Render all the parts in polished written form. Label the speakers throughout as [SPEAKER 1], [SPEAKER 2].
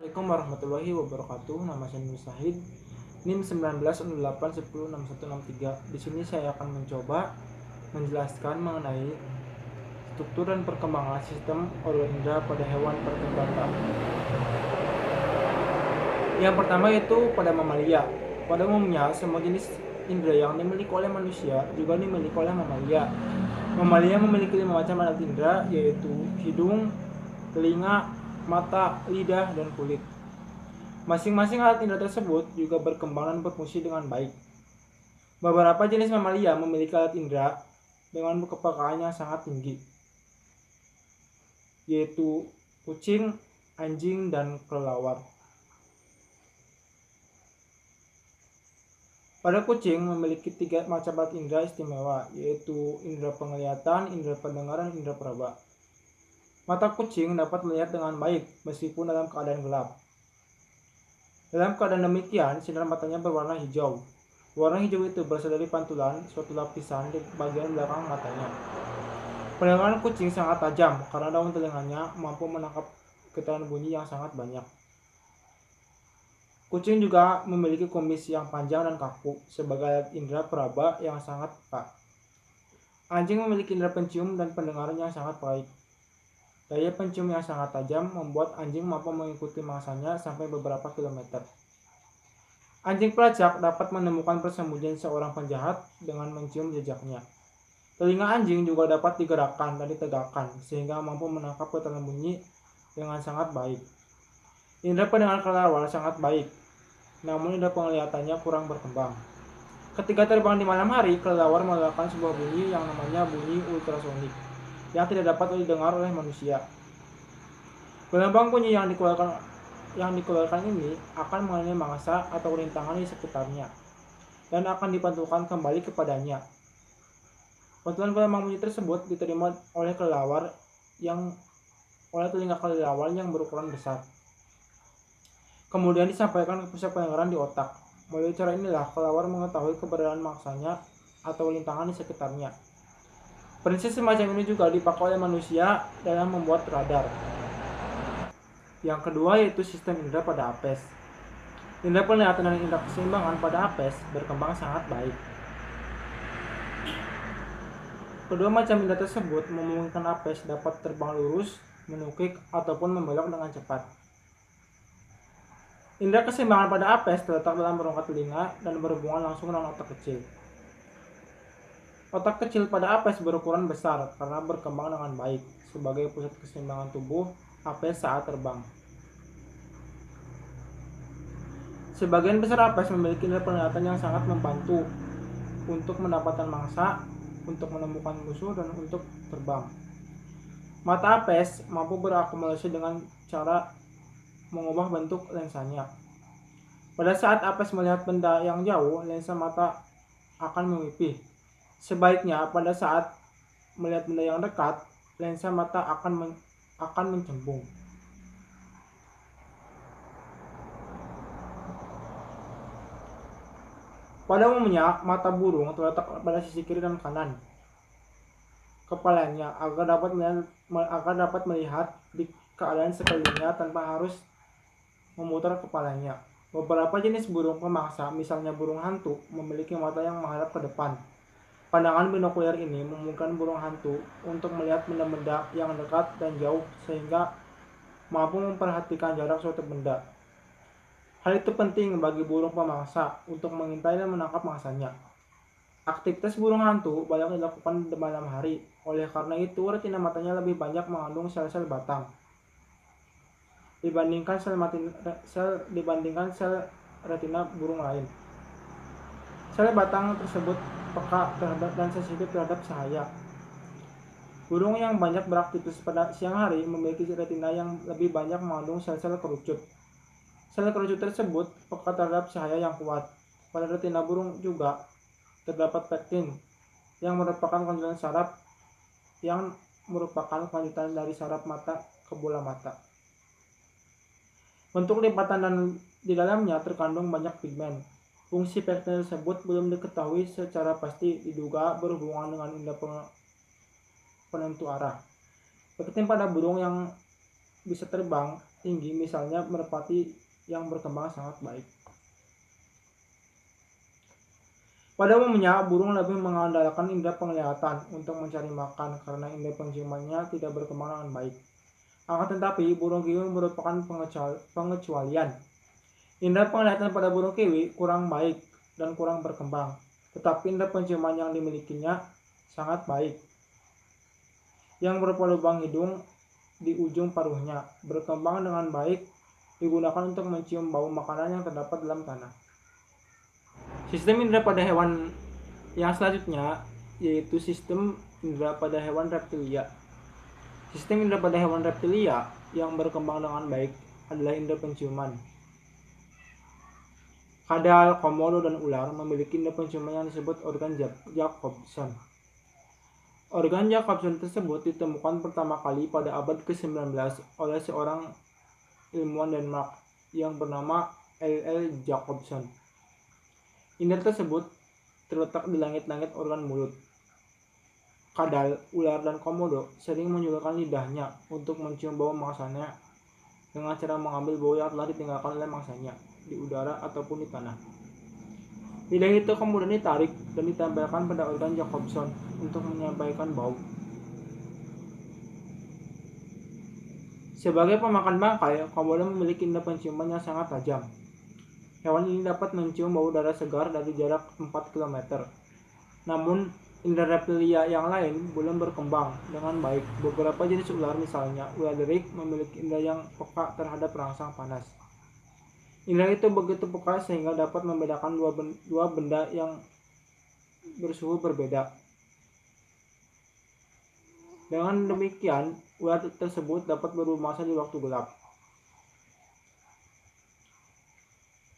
[SPEAKER 1] Assalamualaikum warahmatullahi wabarakatuh. Nama saya Nur Sahid. NIM 1908106163. Di sini saya akan mencoba menjelaskan mengenai struktur dan perkembangan sistem organ indera pada hewan vertebrata. Yang pertama yaitu pada mamalia. Pada umumnya, semua jenis indera yang dimiliki oleh manusia juga dimiliki oleh mamalia. Mamalia memiliki 5 macam alat indera, yaitu hidung, telinga, mata, lidah, dan kulit. Masing-masing alat indera tersebut juga berkembang dan berfungsi dengan baik. Beberapa jenis mamalia memiliki alat indera dengan kepekaan yang sangat tinggi, yaitu kucing, anjing, dan kelelawar. Pada kucing memiliki 3 macam alat indera istimewa, yaitu indera penglihatan, indera pendengaran, dan indera peraba. Mata kucing dapat melihat dengan baik meskipun dalam keadaan gelap. Dalam keadaan demikian, sinar matanya berwarna hijau. Warna hijau itu berasal dari pantulan suatu lapisan di bagian belakang matanya. Pendengaran kucing sangat tajam karena daun telinganya mampu menangkap getaran bunyi yang sangat banyak. Kucing juga memiliki kumis yang panjang dan kaku sebagai alat indera peraba yang sangat peka. Anjing memiliki indera pencium dan pendengaran yang sangat baik. Daya pencium yang sangat tajam membuat anjing mampu mengikuti mangsanya sampai beberapa kilometer. Anjing pelacak dapat menemukan persembunyian seorang penjahat dengan mencium jejaknya. Telinga anjing juga dapat digerakkan dan ditegakkan sehingga mampu menangkap getaran bunyi dengan sangat baik. Indera pendengaran kelelawar sangat baik, namun indera penglihatannya kurang berkembang. Ketika terbang di malam hari, kelelawar mengeluarkan sebuah bunyi yang namanya bunyi ultrasonik yang tidak dapat didengar oleh manusia. Gelombang bunyi yang dikeluarkan ini akan mengenai mangsa atau rintangan di sekitarnya dan akan dipantulkan kembali kepadanya. Pantulan gelombang bunyi tersebut diterima oleh telinga kelelawar yang berukuran besar. Kemudian disampaikan ke pusat pendengaran di otak. Melalui cara inilah kelelawar mengetahui keberadaan mangsanya atau rintangan di sekitarnya. Prinsip semacam ini juga dipakai oleh manusia dalam membuat radar. Yang kedua yaitu sistem indera pada apes. Indera penglihatan dan indera keseimbangan pada apes berkembang sangat baik. Kedua macam indera tersebut memungkinkan apes dapat terbang lurus, menukik, ataupun membelok dengan cepat. Indera keseimbangan pada apes terletak dalam rongga telinga dan berhubungan langsung dengan otak kecil. Otak kecil pada apes berukuran besar karena berkembang dengan baik sebagai pusat keseimbangan tubuh apes saat terbang. Sebagian besar apes memiliki indera penglihatan yang sangat membantu untuk mendapatkan mangsa, untuk menemukan musuh, dan untuk terbang. Mata apes mampu berakumulasi dengan cara mengubah bentuk lensanya. Pada saat apes melihat benda yang jauh, lensa mata akan memipih. Sebaiknya pada saat melihat benda yang dekat, lensa mata akan mencembung. Pada umumnya, mata burung terletak pada sisi kiri dan kanan kepalanya agar dapat melihat di keadaan sekelilingnya tanpa harus memutar kepalanya. Beberapa jenis burung pemangsa, misalnya burung hantu, memiliki mata yang menghadap ke depan. Pandangan binokuler ini memungkinkan burung hantu untuk melihat benda-benda yang dekat dan jauh sehingga mampu memperhatikan jarak suatu benda. Hal itu penting bagi burung pemangsa untuk mengintai dan menangkap mangsanya. Aktivitas burung hantu banyak dilakukan di malam hari, oleh karena itu retina matanya lebih banyak mengandung sel-sel batang dibandingkan sel retina burung lain. Sel batang tersebut peka terhadap dan sensitif terhadap cahaya. Burung yang banyak beraktivitas pada siang hari memiliki retina yang lebih banyak mengandung sel-sel kerucut. Sel kerucut tersebut peka terhadap cahaya yang kuat. Pada retina burung juga terdapat pektin yang merupakan kelanjutan dari saraf mata ke bola mata. Bentuk lipatan dan di dalamnya terkandung banyak pigmen. Fungsi pektin tersebut belum diketahui secara pasti, diduga berhubungan dengan indera penentu arah. Pektin pada burung yang bisa terbang tinggi, misalnya merpati yang berkembang sangat baik. Pada umumnya, burung lebih mengandalkan indera penglihatan untuk mencari makan karena indera penciumannya tidak berkembang dengan baik. Akan tetapi, burung kiwi merupakan pengecualian. Indera penglihatan pada burung kiwi kurang baik dan kurang berkembang, tetapi indera penciuman yang dimilikinya sangat baik, yang berupa lubang hidung di ujung paruhnya, berkembang dengan baik, digunakan untuk mencium bau makanan yang terdapat dalam tanah. Sistem indera pada hewan yang selanjutnya yaitu sistem indera pada hewan reptilia. Sistem indera pada hewan reptilia yang berkembang dengan baik adalah indera penciuman. Kadal, komodo, dan ular memiliki indera penciuman yang disebut organ Jacobson. Organ Jacobson tersebut ditemukan pertama kali pada abad ke-19 oleh seorang ilmuwan Denmark yang bernama L.L. Jacobson. Indera tersebut terletak di langit-langit organ mulut. Kadal, ular, dan komodo sering menyulurkan lidahnya untuk mencium bau mangsanya dengan cara mengambil bau yang telah ditinggalkan oleh mangsanya di udara ataupun di tanah. Lidah itu kemudian ditarik dan ditempelkan pada organ Jacobson untuk menyampaikan bau. Sebagai pemakan bangkai, komodo memiliki indera penciuman yang sangat tajam. Hewan ini dapat mencium bau darah segar dari jarak 4 km. Namun, indera reptilia yang lain belum berkembang dengan baik. Beberapa jenis ular, misalnya ular derik, memiliki indera yang peka terhadap rangsang panas. Indera itu begitu peka sehingga dapat membedakan dua benda yang bersuhu berbeda. Dengan demikian, ular tersebut dapat berubah masa di waktu gelap.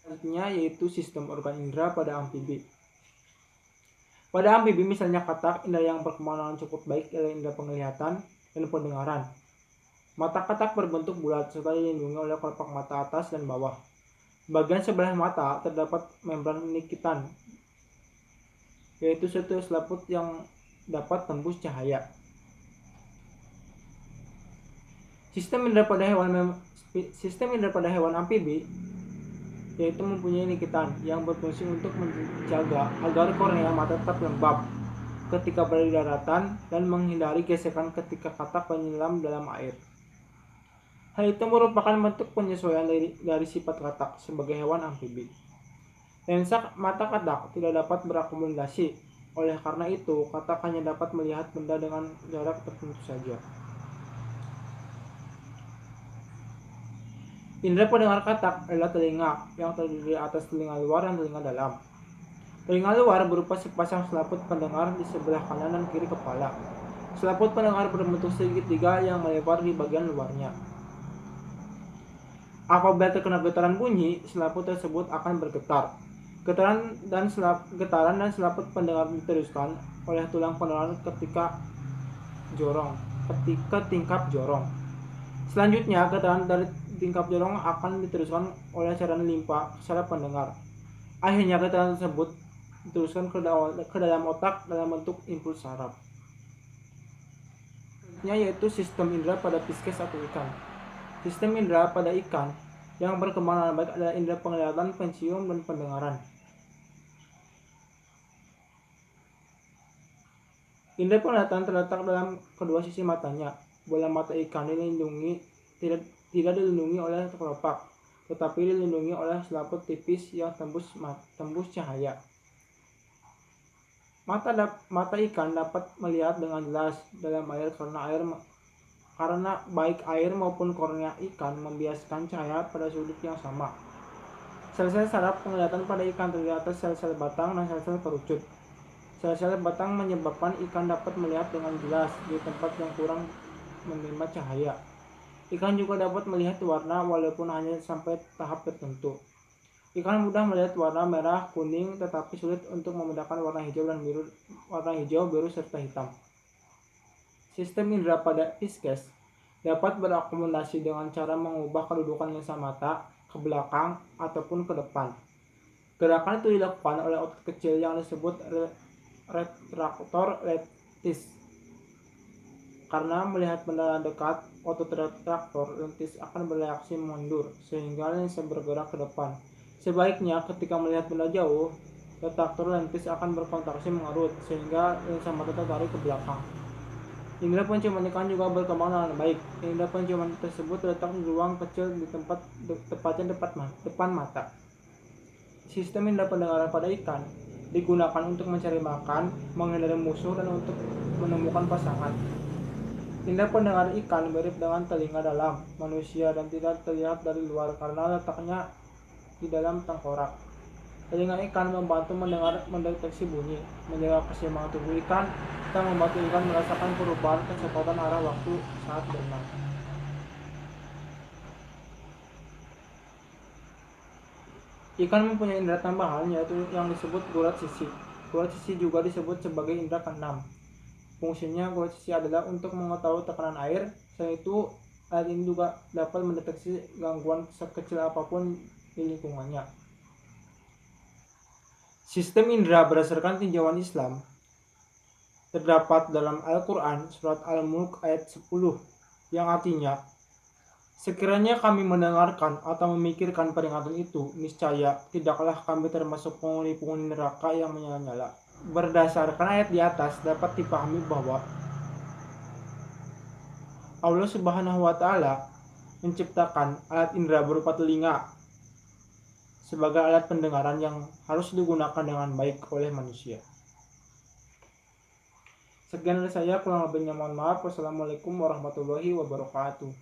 [SPEAKER 1] Selanjutnya yaitu sistem organ indera pada amfibi. Pada amfibi, misalnya katak, indera yang berkembang dengan cukup baik adalah indera penglihatan dan pendengaran. Mata katak berbentuk bulat serta dilindungi oleh kelopak mata atas dan bawah. Bagian sebelah mata terdapat membran nikitan, yaitu suatu selaput yang dapat tembus cahaya. Sistem indera pada hewan amfibi yaitu mempunyai nikitan yang berfungsi untuk menjaga agar kornea mata tetap lembab ketika berada di daratan dan menghindari gesekan ketika katak menyelam dalam air. Hal itu merupakan bentuk penyesuaian dari sifat katak sebagai hewan amfibi. Lensa mata katak tidak dapat berakomodasi, oleh karena itu katak hanya dapat melihat benda dengan jarak tertentu saja. Indera pendengar katak adalah telinga yang terdiri atas telinga luar dan telinga dalam. Telinga luar berupa sepasang selaput pendengar di sebelah kanan dan kiri kepala. Selaput pendengar berbentuk segitiga yang melebar di bagian luarnya. Apabila terkena getaran bunyi, selaput tersebut akan bergetar. Getaran dan selaput pendengar diteruskan oleh tulang pendengar ketika tingkap jorong. Selanjutnya, getaran dari tingkap jorong akan diteruskan oleh cairan limpa ke saraf pendengar. Akhirnya, getaran tersebut diteruskan ke dalam otak dalam bentuk impuls saraf. Selanjutnya yaitu sistem indera pada pisces atau ikan. Sistem indera pada ikan yang berkembang dengan baik adalah indera penglihatan, pencium, dan pendengaran. Indera penglihatan terletak dalam kedua sisi matanya. Bola mata ikan tidak dilindungi oleh kelopak, tetapi dilindungi oleh selaput tipis yang tembus cahaya. Mata ikan dapat melihat dengan jelas dalam air karena baik air maupun kornea ikan membiaskan cahaya pada sudut yang sama. Sel-sel saraf penglihatan pada ikan terdiri atas sel-sel batang dan sel-sel kerucut. Sel-sel batang menyebabkan ikan dapat melihat dengan jelas di tempat yang kurang menerima cahaya. Ikan juga dapat melihat warna walaupun hanya sampai tahap tertentu. Ikan mudah melihat warna merah, kuning, tetapi sulit untuk membedakan warna hijau, biru, serta hitam. Sistem indera pada pisces dapat berakomodasi dengan cara mengubah kedudukan lensa mata ke belakang ataupun ke depan. Gerakan itu dilakukan oleh otot kecil yang disebut retraktor lentis. Karena melihat benda dekat, otot traktor lentis akan bereaksi mundur sehingga lensa bergerak ke depan. Sebaliknya, ketika melihat benda jauh, traktor lentis akan berkontraksi mengerut sehingga lensa mata tertarik ke belakang. Indera penciuman ikan juga berkembang dengan baik. Indera penciuman tersebut terletak di ruang kecil di tepatnya depan mata. Sistem indera pendengaran pada ikan digunakan untuk mencari makan, menghindari musuh, dan untuk menemukan pasangan. Indera pendengar ikan mirip dengan telinga dalam manusia dan tidak terlihat dari luar karena letaknya di dalam tengkorak. Telinga ikan membantu mendeteksi bunyi, menjaga keseimbangan tubuh ikan, dan membantu ikan merasakan perubahan kecepatan arah waktu saat berenang. Ikan mempunyai indera tambahan yaitu yang disebut gurat sisi. Gurat sisi juga disebut sebagai indera keenam. Fungsinya gurat sisi adalah untuk mengetahui tekanan air. Selain itu, air ini juga dapat mendeteksi gangguan sekecil apapun di lingkungannya. Sistem indera berdasarkan tinjauan Islam terdapat dalam Al-Quran surat Al-Mulk ayat 10 yang artinya, sekiranya kami mendengarkan atau memikirkan peringatan itu, niscaya tidaklah kami termasuk penghuni-penghuni neraka yang menyala-nyala. Berdasarkan ayat di atas dapat dipahami bahwa Allah Subhanahu wa Ta'ala menciptakan alat indera berupa telinga sebagai alat pendengaran yang harus digunakan dengan baik oleh manusia. Sekian dari saya, kurang lebihnya mohon maaf. Wassalamualaikum warahmatullahi wabarakatuh.